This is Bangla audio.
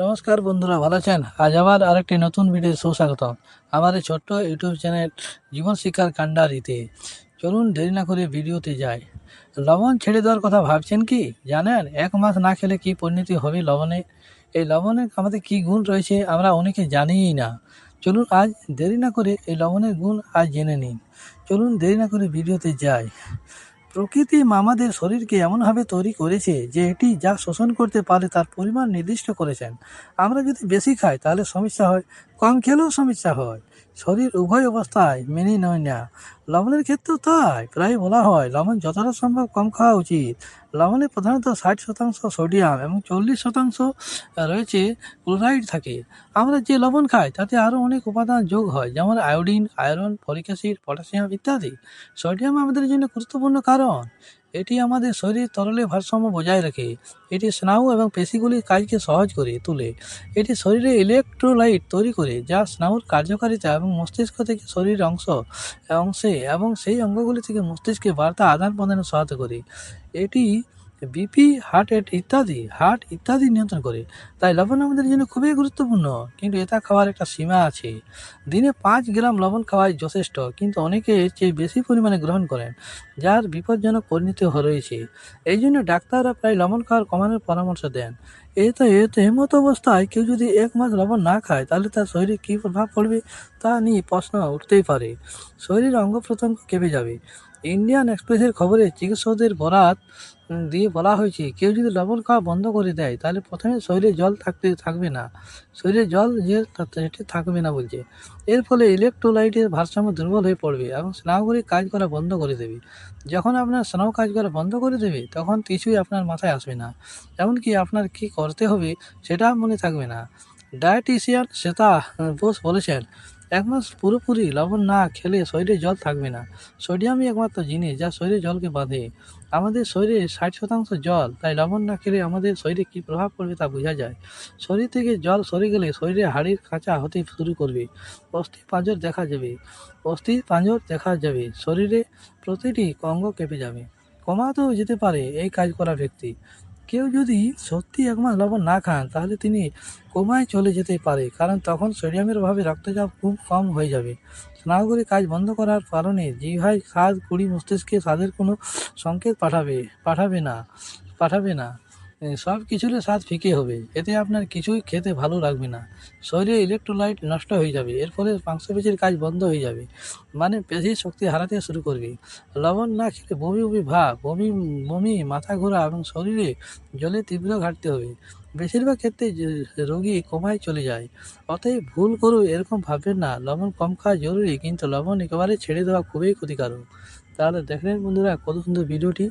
নমস্কার বন্ধুরা, ভালো আছেন? আজ আবার আরেকটি নতুন ভিডিও সুস্বাগতম আমার এই ছোট্ট ইউটিউব চ্যানেল জীবন শিক্ষার কাণ্ডারিতে। চলুন দেরি না করে ভিডিওতে যাই। লবণ ছেড়ে দেওয়ার কথা ভাবছেন কি? জানেন 1 মাস না খেলে কি পরিণতি হবে লবণে? এই লবণের আমাদের কি গুণ রয়েছে আমরা অনেকে জানিই না। চলুন আজ দেরি না করে এই লবণের গুণ আজ জেনে নিন। চলুন দেরি না করে ভিডিওতে যাই। প্রকৃতি আমাদের শরীরকে এমনভাবে তৈরি করেছে যে এটি যা শোষণ করতে পারে তার পরিমাণ নির্দিষ্ট করেছেন। আমরা যদি বেশি খাই তাহলে সমস্যা হয়, কম খেলেও সমস্যা হয়। শরীর উভয় অবস্থায় মেনে নেয় না। লবণের ক্ষেত্রেও তাই। প্রায় বলা হয় লবণ যতটা সম্ভব কম খাওয়া উচিত। লবণে প্রধানত 60% সোডিয়াম এবং 40% রয়েছে ক্লোরাইড থাকে। আমরা যে লবণ খাই তাতে আরও অনেক উপাদান যোগ হয়, যেমন iodine, iron, folic acid, potassium ইত্যাদি। সোডিয়াম আমাদের জন্য গুরুত্বপূর্ণ কারণ এটি আমাদের শরীরের তরলের ভারসাম্য বজায় রাখে। এটি স্নায়ু এবং পেশিগুলির কাজকে সহজ করে তোলে। এটি শরীরে ইলেকট্রোলাইট তৈরি করে যা স্নায়ুর কার্যকারিতা এবং মস্তিষ্ক থেকে শরীরের অংশে এবং সেই অঙ্গগুলি থেকে মস্তিষ্কে বার্তা আদান প্রদানে সহায়তা করে। এটি বিপি, হার্ট ইত্যাদি নিয়ন্ত্রণ করে। তাই লবণ আমাদের জন্য খুবই গুরুত্বপূর্ণ, কিন্তু এটা খাওয়ার একটা সীমা আছে। দিনে 5 গ্রাম লবণ খাওয়াই যথেষ্ট, কিন্তু অনেকে এর চেয়ে বেশি পরিমাণে গ্রহণ করেন, যার বিপজ্জনক পরিণতি রয়েছে। এই জন্য ডাক্তাররা প্রায় লবণ খাওয়ার কমানোর পরামর্শ দেন। এমত অবস্থায় কেউ যদি 1 মাস লবণ না খায় তাহলে তার শরীরে কী প্রভাব পড়বে তা নিয়ে প্রশ্ন উঠতেই পারে। শরীরের অঙ্গ প্রত্যঙ্গ কেঁপে যাবে। ইন্ডিয়ান এক্সপ্রেসের খবরে চিকিৎসকদের বরাত দিয়ে বলা হয়েছে, কেউ যদি লবণ খাওয়া বন্ধ করে দেয় তাহলে প্রথমে শরীরে জল থাকবে না। শরীরে জল যে সেটি থাকবে না বলছে। এর ফলে ইলেকট্রোলাইটের ভারসাম্য দুর্বল হয়ে পড়বে এবং স্নায়ুগুলি কাজ করা বন্ধ করে দেবে। যখন আপনার স্নায়ু কাজ করা বন্ধ করে দেবে তখন কিছুই আপনার মাথায় আসবে না, এমনকি আপনার কি করতে হবে সেটা মনে থাকবে না। ডায়েটিশিয়ান শ্বেতা বোস বলেছেন, 1 মাস পুরোপুরি লবণ না খেলে শরীরে জল থাকবে না। সোডিয়ামই একমাত্র জিনিস যা শরীরে জলকে বাঁধে। আমাদের শরীরে 60% জল, তাই লবণ না খেলে আমাদের শরীরে কী প্রভাব পড়বে তা বোঝা যায়। শরীর থেকে জল সরে গেলে শরীরে হাড়ের খাঁচা হতে শুরু করবে, অস্থি পাঁজর দেখা যাবে, শরীরে প্রতিটি অঙ্গ কেঁপে যাবে, কমাতেও যেতে পারে এই কাজ করা ব্যক্তি। কেউ যদি সত্যি 1 মাস লবণ না খান তাহলে তিনি কোমায় চলে যেতে পারে, কারণ তখন সোডিয়ামের অভাবে রক্তচাপ খুব কম হয়ে যাবে। স্নায়ুগুলি কাজ বন্ধ করার কারণে জিহ্বায় স্বাদ কুড়ি মস্তিষ্কে স্বাদের কোনো সংকেত পাঠাবে না। সব কিছুর স্বাদ ফিকে হবে। এতে আপনার কিছুই খেতে ভালো লাগবে না। শরীরে ইলেকট্রোলাইট নষ্ট হয়ে যাবে। এর ফলে মাংসপেশির কাজ বন্ধ হয়ে যাবে, মানে পেশির শক্তি হারাতে শুরু করবে। লবণ না খেলে বমি ভাব, বমি, মাথা ঘোরা এবং শরীরে জলের তীব্র ঘাটতি হবে। বেশিরভাগ ক্ষেত্রে রোগী কোমায় চলে যায়। অতএব ভুল করে এরকম ভাববেন না লবণ কম খাওয়া জরুরি, কিন্তু লবণ একেবারে ছেড়ে দেওয়া খুবই ক্ষতিকারক। তাহলে দেখলেন বন্ধুরা কত সুন্দর ভিডিওটি।